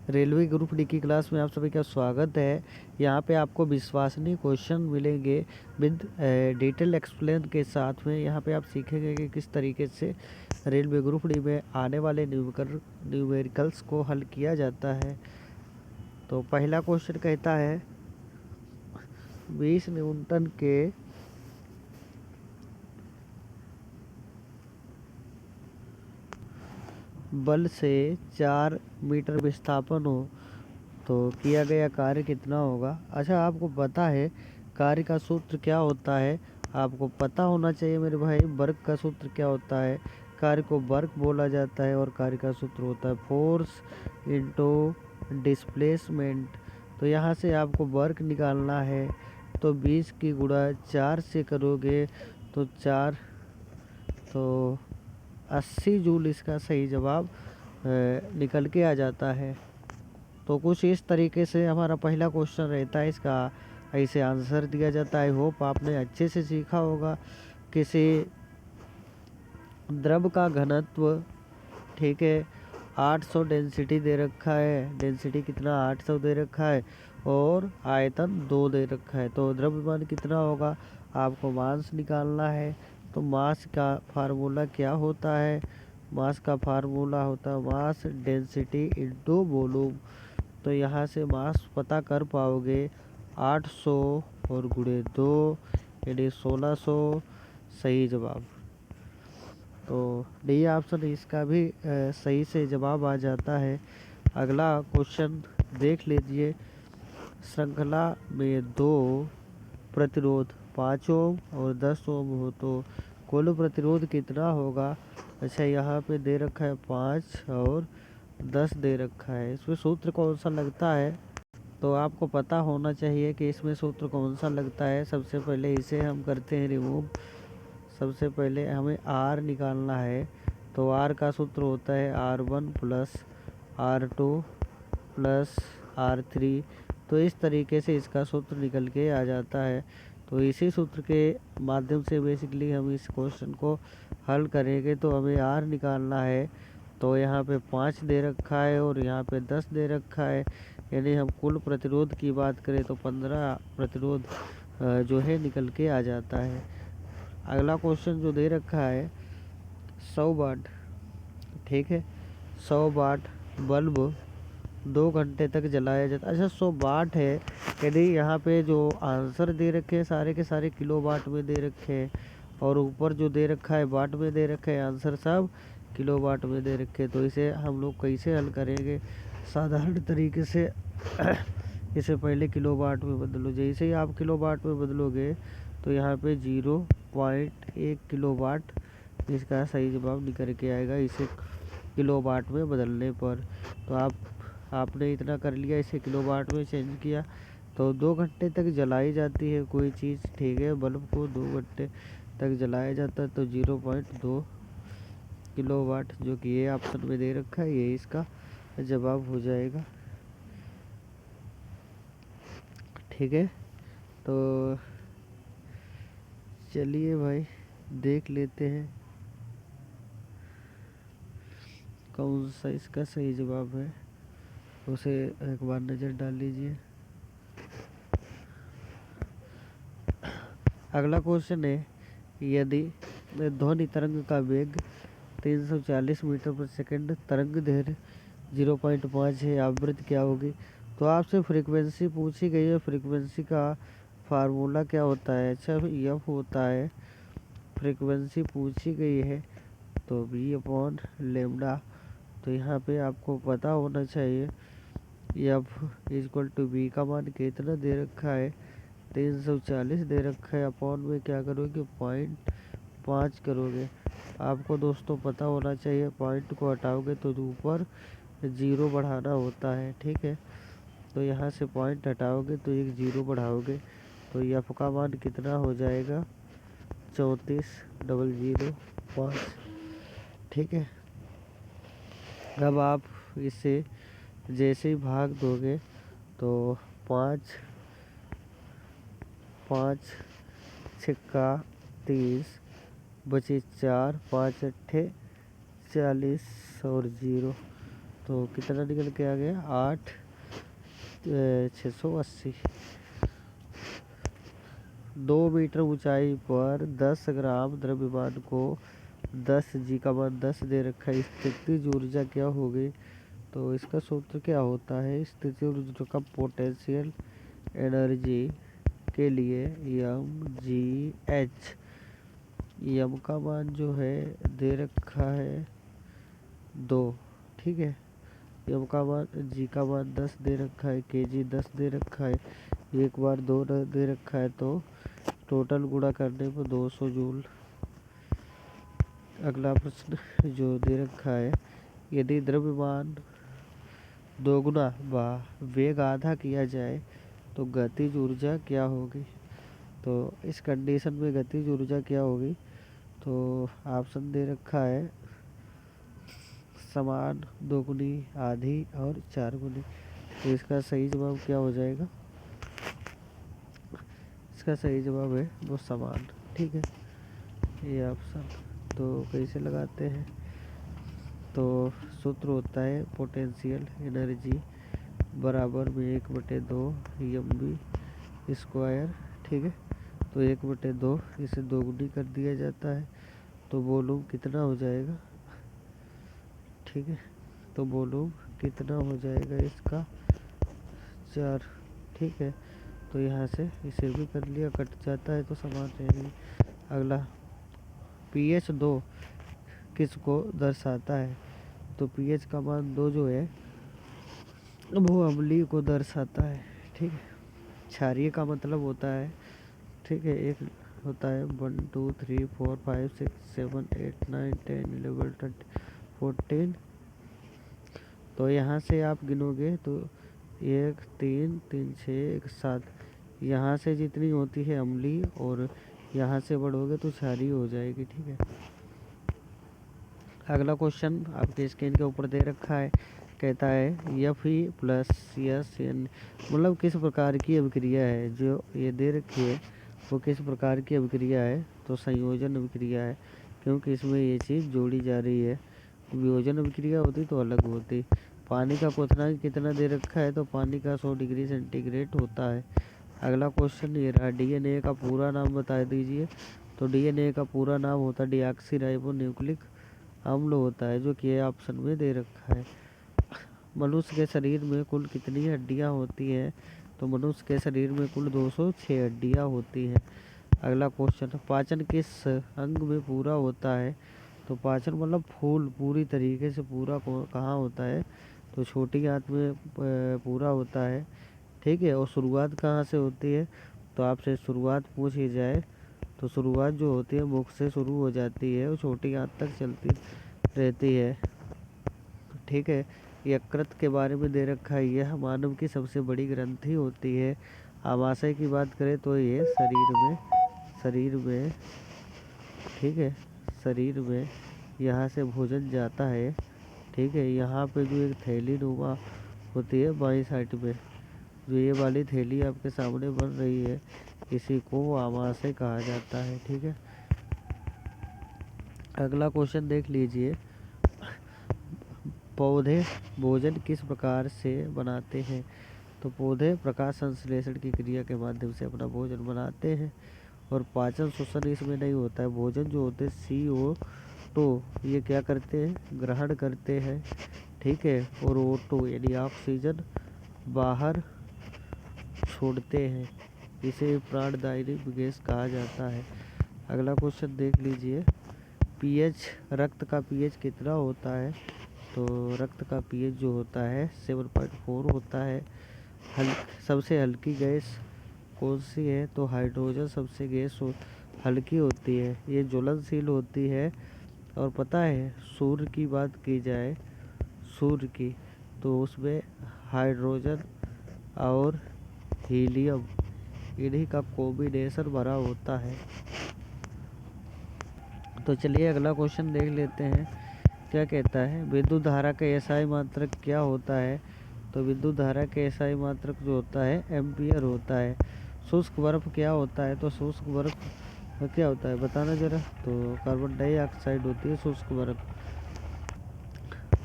Railway group D की class में आप सभी का स्वागत है। यहाँ पे आपको विश्वसनीय क्वेश्चन मिलेंगे विद डिटेल एक्सप्लेन के साथ में। यहाँ पे आप सीखेंगे कि किस तरीके से रेलवे ग्रुप डी में आने वाले न्यूमेरिकल्स को हल किया जाता है। तो पहला क्वेश्चन कहता है 20 न्यूटन के बल से 4 मीटर विस्थापन हो तो किया गया कार्य कितना होगा। अच्छा, आपको पता है कार्य का सूत्र क्या होता है? आपको पता होना चाहिए मेरे भाई, वर्क का सूत्र क्या होता है। कार्य को वर्क बोला जाता है और कार्य का सूत्र होता है फोर्स इनटू डिस्प्लेसमेंट। तो यहाँ से आपको वर्क निकालना है, तो 20 की गुणा 4 से करोगे तो 80 जूल इसका सही जवाब निकल के आ जाता है। तो कुछ इस तरीके से हमारा पहला क्वेश्चन रहता है, इसका ऐसे आंसर दिया जाता है। होप आपने अच्छे से सीखा होगा। किसी द्रव का घनत्व, ठीक है, 800 डेंसिटी दे रखा है, डेंसिटी कितना 800 दे रखा है, और आयतन 2 दे रखा है, तो द्रव्यमान कितना होगा आपको मास निकालना है। तो मास का फार्मूला क्या होता है? मास का फार्मूला होता है मास डेंसिटी इनटू वॉल्यूम। तो यहाँ से मास पता कर पाओगे 800 और गुणे 2 यानी 1600 सही जवाब। तो डी ऑप्शन इसका भी सही से जवाब आ जाता है। अगला क्वेश्चन देख लीजिए। श्रृंखला में 2 प्रतिरोध 5 ओम और 10 ओम हो तो कुल प्रतिरोध कितना होगा। अच्छा, यहाँ पे दे रखा है 5 और 10 दे रखा है। इसमें सूत्र कौन सा लगता है? तो आपको पता होना चाहिए कि इसमें सूत्र कौन सा लगता है। सबसे पहले इसे हम करते हैं रिमूव। सबसे पहले हमें R निकालना है, तो R का सूत्र होता है R1 plus R2 plus R3। तो इस तरीके से इसका सूत्र निकल के आ जाता है। तो इसी सूत्र के माध्यम से बेसिकली हम इस क्वेश्चन को हल करेंगे। तो हमें R निकालना है, तो यहाँ पे 5 दे रखा है और यहाँ पे 10 दे रखा है, यानी हम कुल प्रतिरोध की बात करें तो 15 प्रतिरोध जो है निकल के आ जाता है। अगला क्वेश्चन जो दे रखा है 100 वाट, ठीक है, 100 वाट बल्ब 2 घंटे तक जलाया जाता है। अच्छा, 100 वाट है, यदि यहाँ पे जो आंसर दे रखे हैं सारे के सारे किलो वाट में दे रखे हैं, और ऊपर जो दे रखा है वाट में दे रखे हैं, आंसर सब किलो वाट में दे रखे हैं। तो इसे हम लोग कैसे हल करेंगे? साधारण तरीके से इसे पहले किलो वाट में बदलो। जैसे ही आप किलो वाट में बदलोगे तो यहाँ पे 0.1 किलो वाट इसका सही जवाब निकल के आएगा इसे किलो वाट में बदलने पर। तो आपने इतना कर लिया, इसे किलो वाट में चेंज किया, तो 2 घंटे तक जलाई जाती है कोई चीज़, ठीक है, बल्ब को 2 घंटे तक जलाया जाता है। तो 0.2 किलो वाट जो कि ये ऑप्शन में दे रखा है, ये इसका जवाब हो जाएगा, ठीक है। तो चलिए भाई देख लेते हैं कौन सा इसका सही जवाब है, उसे एक बार नज़र डाल लीजिए। अगला क्वेश्चन है, यदि ध्वनि तरंग का वेग 340 मीटर पर सेकंड, तरंग दैर्घ्य 0.5 है, आवृत्ति क्या होगी। तो आपसे फ्रीक्वेंसी पूछी गई है। फ्रीक्वेंसी का फार्मूला क्या होता है? अच्छा, एफ होता है। फ्रीक्वेंसी पूछी गई है तो v/λ। तो यहाँ पे आपको पता होना चाहिए एफ इक्वल टू वी का मान कितना दे रखा है, 340 दे रखा है, अपॉन में क्या करोगे 0.5 करोगे। आपको दोस्तों पता होना चाहिए, पॉइंट को हटाओगे तो ऊपर 0 बढ़ाना होता है, ठीक है। तो यहाँ से पॉइंट हटाओगे तो एक 0 बढ़ाओगे, तो एफ का मान कितना हो जाएगा 34,005, ठीक है। अब आप इसे जैसे ही भाग दोगे तो 5 छक्का 30 बचे 4, 5 अट्ठे 40 और 0, तो कितना निकल के आ गया 680। 2 मीटर ऊंचाई पर 10 ग्राम द्रव्यमान को 10 जी का मान 10 दे रखा है। स्थितिज ऊर्जा क्या होगी? तो इसका सूत्र क्या होता है? स्थितिज ऊर्जा का पोटेंशियल एनर्जी के लिए mgh। यम का मान जो है दे रखा है 2, ठीक है। यम का मान, जी का मान 10 दे रखा है, केजी 10 दे रखा है, एक बार 2 दे रखा है, तो टोटल गुणा करने पर 200 जूल। अगला प्रश्न जो दे रखा है, यदि द्रव्यमान दोगुना व वेग आधा किया जाए तो गतिज ऊर्जा क्या होगी? तो इस कंडीशन में गतिज ऊर्जा क्या होगी? तो ऑप्शन दे रखा है समान, दोगुनी, आधी और 4 गुनी। तो इसका सही जवाब क्या हो जाएगा? इसका सही जवाब है वो समान, ठीक है, ये ऑप्शन। तो कैसे लगाते हैं? तो सूत्र होता है पोटेंशियल एनर्जी बराबर में 1/2 mv स्क्वायर, ठीक है। तो 1/2 इसे दोगुनी कर दिया जाता है, तो वॉल्यूम कितना हो जाएगा? ठीक है, तो वॉल्यूम कितना हो जाएगा इसका? 4, ठीक है। तो यहाँ से इसे भी कर लिया, कट जाता है तो समान रहेगी। अगला pH 2 किसको दर्शाता है? तो pH का मान 2 जो है वो अम्लीय को दर्शाता है, ठीक है। क्षारीय का मतलब होता है, ठीक है, एक होता है 1 2 3 4 5 6 7 8 9 10 11 12 14। तो यहाँ से आप गिनोगे तो 1 3 3 6 1 7, यहाँ से जितनी होती है अम्लीय और यहाँ से बढ़ोगे तो क्षारीय हो जाएगी, ठीक है। अगला क्वेश्चन आपके स्क्रीन के ऊपर दे रखा है, कहता है Fe प्लस SN मतलब किस प्रकार की अभिक्रिया है? जो ये दे रखी है वो किस प्रकार की अभिक्रिया है? तो संयोजन अभिक्रिया है, क्योंकि इसमें ये चीज़ जोड़ी जा रही है। वियोजन अभिक्रिया होती तो अलग होती। पानी का क्वथनांक कितना दे रखा है? तो पानी का 100 डिग्री सेंटीग्रेड होता है। अगला क्वेश्चन ये रहा, DNA का पूरा नाम बता दीजिए। तो DNA का पूरा नाम होता है डीऑक्सीराइबोन्यूक्लिक अम्ल होता है, जो कि ऑप्शन में दे रखा है। मनुष्य के शरीर में कुल कितनी हड्डियां होती हैं? तो मनुष्य के शरीर में कुल 206 हड्डियां होती हैं। अगला क्वेश्चन, पाचन किस अंग में पूरा होता है? तो पाचन मतलब फूल पूरी तरीके से पूरा कहाँ होता है? तो छोटी आंत में पूरा होता है, ठीक है। और शुरुआत कहाँ से होती है? तो आपसे शुरुआत पूछी जाए तो शुरुआत जो होती है मुख से शुरू हो जाती है और छोटी आंत तक चलती रहती है, ठीक है। यकृत के बारे में दे रखा है, यह मानव की सबसे बड़ी ग्रंथि होती है। आमाशय की बात करें तो ये शरीर में, ठीक है, शरीर में यहाँ से भोजन जाता है, ठीक है। यहाँ पे जो एक थैली नुमा होती है बाईं साइड में, जो ये वाली थैली आपके सामने बन रही है, इसी को आमाशय कहा जाता है, ठीक है। अगला क्वेश्चन देख लीजिए, पौधे भोजन किस प्रकार से बनाते हैं? तो पौधे प्रकाश संश्लेषण की क्रिया के माध्यम से अपना भोजन बनाते हैं, और पाचन शोषण इसमें नहीं होता है। भोजन जो होते हैं CO2 ये क्या करते हैं? ग्रहण करते हैं, ठीक है, और O2 यानी ऑक्सीजन बाहर छोड़ते हैं, इसे प्राणदायी गैस कहा जाता है। अगला क्वेश्चन देख लीजिए, pH रक्त का pH कितना होता है? तो रक्त का pH जो होता है 7.4 होता है। सबसे हल्की गैस कौन सी है? तो हाइड्रोजन सबसे गैस हल्की होती है, ये ज्वलनशील होती है। और पता है सूर्य की बात की जाए, सूर्य की, तो उसमें हाइड्रोजन और हीलियम इन्हीं का कॉम्बिनेशन भरा होता है। तो चलिए अगला क्वेश्चन देख लेते हैं, क्या कहता है, विद्युत धारा का एसआई मात्रक क्या होता है? तो विद्युत धारा का एसआई मात्रक जो होता है एम्पियर होता है। शुष्क बर्फ क्या होता है? तो शुष्क बर्फ क्या होता है बताना जरा। तो कार्बन डाइऑक्साइड होती है शुष्क बर्फ।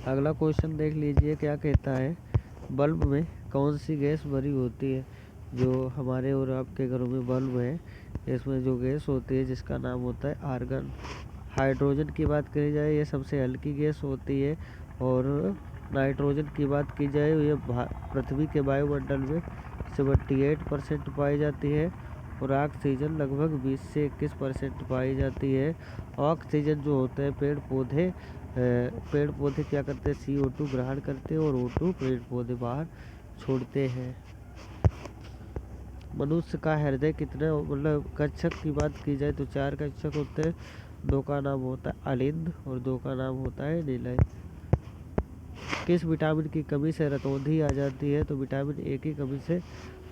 अगला क्वेश्चन देख लीजिए क्या कहता है, बल्ब में कौन सी गैस भरी होती है। जो हमारे और आपके घरों में बल्ब है, इसमें जो गैस होती है जिसका नाम होता है आर्गन। हाइड्रोजन की बात करी जाए ये सबसे हल्की गैस होती है, और नाइट्रोजन की बात की जाए ये पृथ्वी के वायुमंडल में 78% पाई जाती है, और ऑक्सीजन लगभग 20 से 21% पाई जाती है। ऑक्सीजन जो होता है पेड़ पौधे क्या करते हैं, CO2 ग्रहण करते हैं और O2 पेड़ पौधे बाहर छोड़ते हैं। मनुष्य का हृदय कितने मतलब कक्षक की बात की जाए तो 4 कक्षक होते हैं। 2 का नाम होता है अलिंद और 2 का नाम होता है नीलय। किस विटामिन की कमी से रतौंधी आ जाती है, तो विटामिन ए की कमी से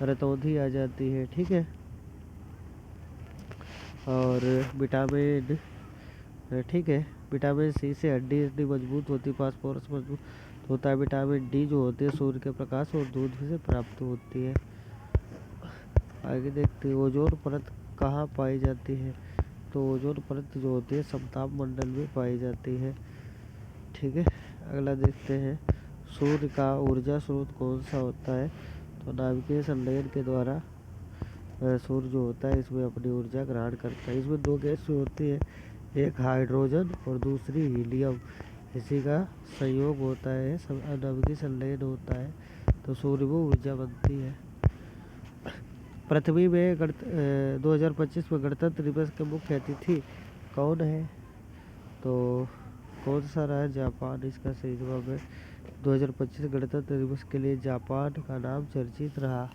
रतौंधी आ जाती है। ठीक है, और विटामिन सी से हड्डी मजबूत होती है, फास्फोरस मजबूत होता है। विटामिन डी जो होती है सूर्य के प्रकाश और दूध से प्राप्त होती है। आगे देखते हैं, ओजोन परत कहाँ पाई जाती है, तो ओजोन परत जो होती है समताप मंडल में पाई जाती है। ठीक है, अगला देखते हैं, सूर्य का ऊर्जा स्रोत कौन सा होता है, तो नाभिकीय संलयन के द्वारा सूर्य जो होता है इसमें अपनी ऊर्जा ग्रहण करता है। इसमें 2 गैस होती है, एक हाइड्रोजन और दूसरी हीलियम, इसी का संयोग होता है, नाभिकीय संलयन होता है, तो सूर्य में ऊर्जा बनती है। पृथ्वी में 2025 में गणतंत्र दिवस के मुख्य अतिथि कौन है, तो कौन सा रहा, जापान इसका सही जवाब है। 2025 गणतंत्र दिवस के लिए जापान का नाम चर्चित रहा।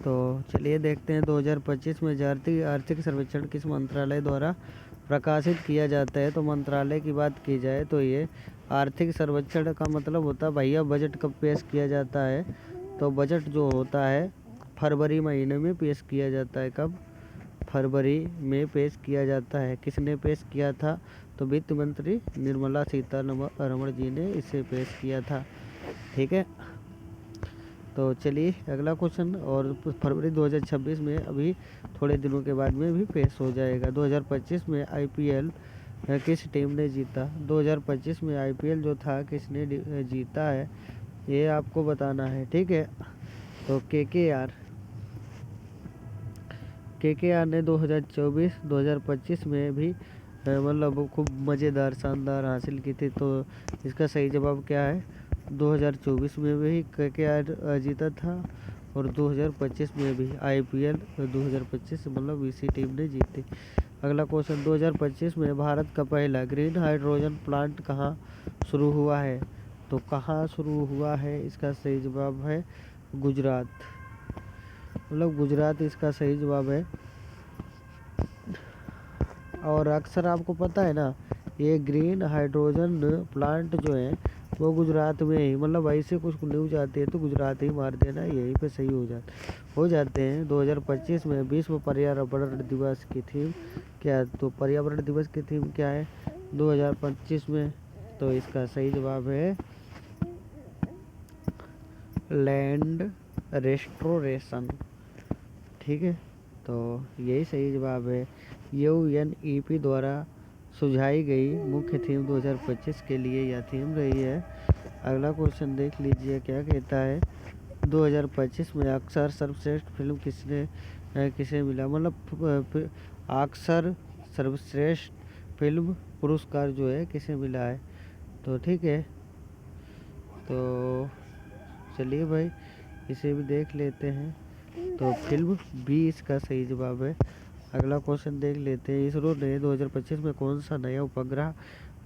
तो चलिए देखते हैं 2025 में जागतिक आर्थिक सर्वेक्षण किस मंत्रालय द्वारा प्रकाशित किया जाता है। तो मंत्रालय की बात की जाए तो ये आर्थिक सर्वेक्षण का मतलब होता है भैया बजट कब पेश किया जाता है, तो बजट जो होता है फरवरी महीने में पेश किया जाता है। कब, फरवरी में पेश किया जाता है। किसने पेश किया था, तो वित्त मंत्री निर्मला सीतारमण जी ने इसे पेश किया था। ठीक है, तो चलिए अगला क्वेश्चन, और फरवरी 2026 में अभी थोड़े दिनों के बाद में भी पेश हो जाएगा। 2025 में IPL किस टीम ने जीता, 2025 में IPL जो था किसने जीता है ये आपको बताना है। ठीक है, तो KKR ने 2024-2025 में भी मतलब खूब मज़ेदार शानदार हासिल की थी। तो इसका सही जवाब क्या है, 2024 में भी KKR जीता था, और 2025 में भी IPL 2025 मतलब इसी टीम ने जीती। अगला क्वेश्चन, 2025 में भारत का पहला ग्रीन हाइड्रोजन प्लांट कहाँ शुरू हुआ है, तो कहाँ शुरू हुआ है इसका सही जवाब है गुजरात, मतलब गुजरात इसका सही जवाब है। और अक्सर आपको पता है ना, ये ग्रीन हाइड्रोजन प्लांट जो है वो गुजरात में ही, मतलब ऐसे कुछ न्यूज आती है तो गुजरात ही मार देना, यहीं पे सही हो जाते हैं। 2025 में विश्व पर्यावरण दिवस की थीम क्या, तो पर्यावरण दिवस की थीम क्या है 2025 में, तो इसका सही जवाब है लैंड रेस्टोरेशन। ठीक है, तो यही सही जवाब है। UNEP द्वारा सुझाई गई मुख्य थीम 2025 के लिए यह थीम रही है। अगला क्वेश्चन देख लीजिए क्या कहता है, 2025 में ऑस्कर सर्वश्रेष्ठ फिल्म किसे मिला, मतलब ऑस्कर सर्वश्रेष्ठ फिल्म पुरस्कार जो है किसे मिला है, तो ठीक है, तो चलिए भाई इसे भी देख लेते हैं, तो फिल्म बी इसका सही जवाब है। अगला क्वेश्चन देख लेते हैं, इसरो ने 2025 में कौन सा नया उपग्रह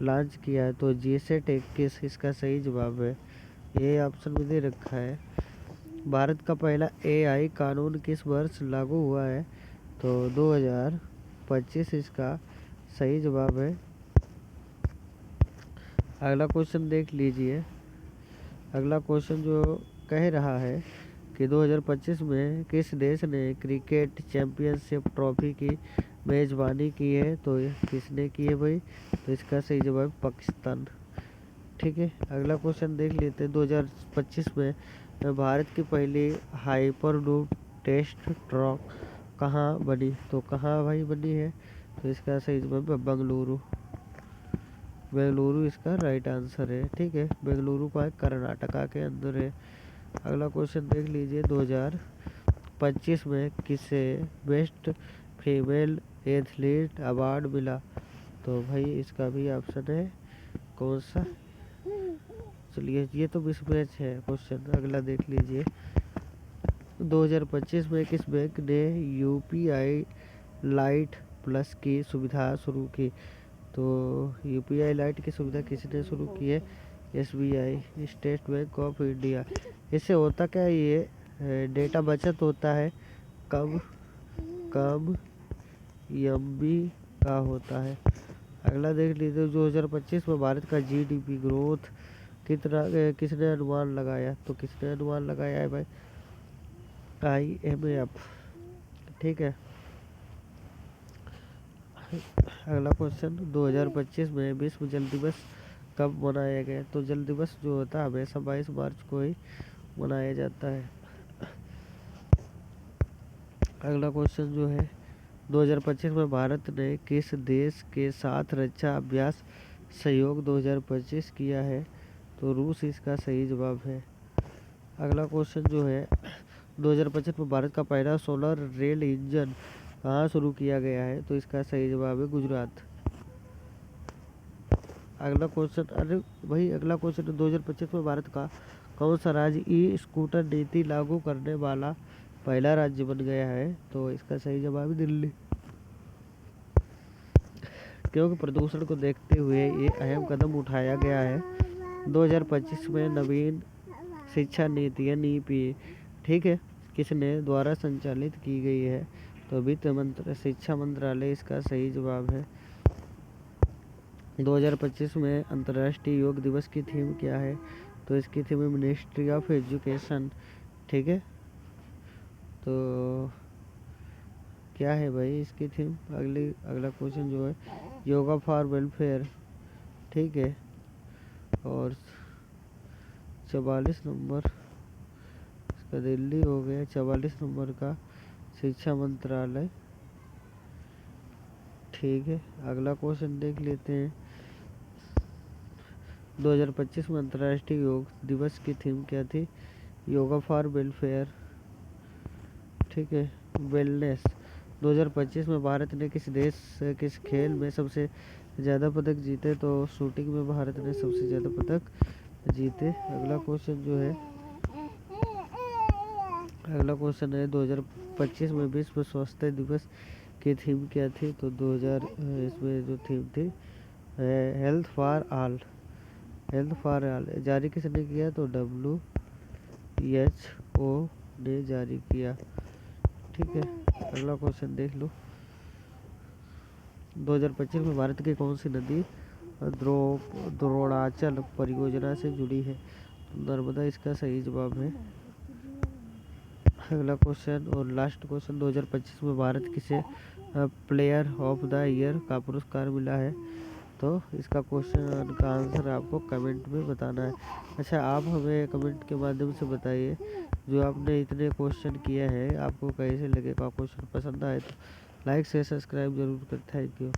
लॉन्च किया है, तो GSAT-21 इसका सही जवाब है। ये ऑप्शन में दे रखा है। भारत का पहला AI कानून किस वर्ष लागू हुआ है, तो 2025 इसका सही जवाब है। अगला क्वेश्चन देख लीजिए, अगला क्वेश्चन जो कह रहा है कि 2025 में किस देश ने क्रिकेट चैंपियनशिप ट्रॉफी की मेज़बानी की है, तो किसने की है भाई, तो इसका सही जवाब पाकिस्तान। ठीक है, अगला क्वेश्चन देख लेते हैं, 2025 में भारत की पहली हाइपरलूप टेस्ट ट्रैक कहाँ बनी, तो कहाँ भाई बनी है, तो इसका सही जवाब है बेंगलुरु। बेंगलुरु इसका राइट आंसर है। ठीक है, बेंगलुरु का कर्नाटका के अंदर है। अगला क्वेश्चन देख लीजिए, 2025 में किसे बेस्ट फीमेल एथलीट अवार्ड मिला? तो भाई इसका भी ऑप्शन है कौन सा? चलिए, ये तो मिसमैच है क्वेश्चन। अगला देख लीजिए, 2025 में किस बैंक ने यूपीआई लाइट प्लस की सुविधा शुरू की? तो यूपीआई लाइट की सुविधा किसने शुरू की है? SBI, state bank of India. इससे होता क्या है, ये डेटा बचत होता है, कम कम एमबी का होता है। अगला देख लीजिए, 2025 में भारत का जीडीपी ग्रोथ कितना किसने अनुमान लगाया? तो किसने अनुमान लगाया है भाई? IMF। ठीक है, अगला क्वेश्चन, 2025 में विश्व जल दिवस कब मनाया गया? तो जल दिवस जो होता है हमेशा 22 मार्च को ही मनाया जाता है। अगला क्वेश्चन जो है, 2025 में भारत ने किस देश के साथ रक्षा अभ्यास सहयोग 2025 किया है? तो रूस इसका सही जवाब है। अगला क्वेश्चन जो है, 2025 में भारत का पहला सोलर रेल इंजन कहाँ शुरू किया गया है? तो इसका सही जवाब है गुजरात। अगला क्वेश्चन, अरे भाई अगला क्वेश्चन, 2025 में भारत का कौन सा राज्य ई स्कूटर नीति लागू करने वाला पहला राज्य बन गया है? तो इसका सही जवाब है दिल्ली। क्योंकि प्रदूषण को देखते हुए ये अहम कदम उठाया गया है। 2025 में नवीन शिक्षा नीति नीपी, ठीक है, किसने द्वारा संचालित की गई है? तो वित्त मंत्र शिक्षा मंत्रालय इसका सही जवाब है। 2025 में अंतर्राष्ट्रीय योग दिवस की थीम क्या है? तो इसकी थीम है मिनिस्ट्री ऑफ एजुकेशन। ठीक है, तो क्या है भाई इसकी थीम? अगला क्वेश्चन जो है, योगा फॉर वेलफेयर। ठीक है, और 44 नंबर इसका दिल्ली हो गया। 44 नंबर का शिक्षा मंत्रालय। ठीक है, अगला क्वेश्चन देख लेते हैं, 2025 में अंतर्राष्ट्रीय योग दिवस की थीम क्या थी? Yoga for welfare. ठीक है, वेलनेस। 2025 में भारत ने किस खेल में सबसे ज़्यादा पदक जीते? तो शूटिंग में भारत ने सबसे ज़्यादा पदक जीते। अगला क्वेश्चन जो है, अगला क्वेश्चन है, 2025 में विश्व स्वास्थ्य दिवस की थीम क्या थी? तो 2000 इसमें जो थीम थी health for all. Health for all जारी किसने किया? तो WHO ने जारी किया। ठीक है, अगला क्वेश्चन देख लो, 2025 में भारत की कौन सी नदी द्रोणाचल परियोजना से जुड़ी है? नर्मदा इसका सही जवाब है। अगला क्वेश्चन और लास्ट क्वेश्चन, 2025 में भारत किसे प्लेयर ऑफ द ईयर का पुरस्कार मिला है? तो इसका क्वेश्चन का आंसर आपको कमेंट में बताना है। अच्छा, आप हमें कमेंट के माध्यम से बताइए, जो आपने इतने क्वेश्चन किए हैं आपको कैसे लगे? का क्वेश्चन पसंद आए तो लाइक से सब्सक्राइब जरूर कर। Thank you.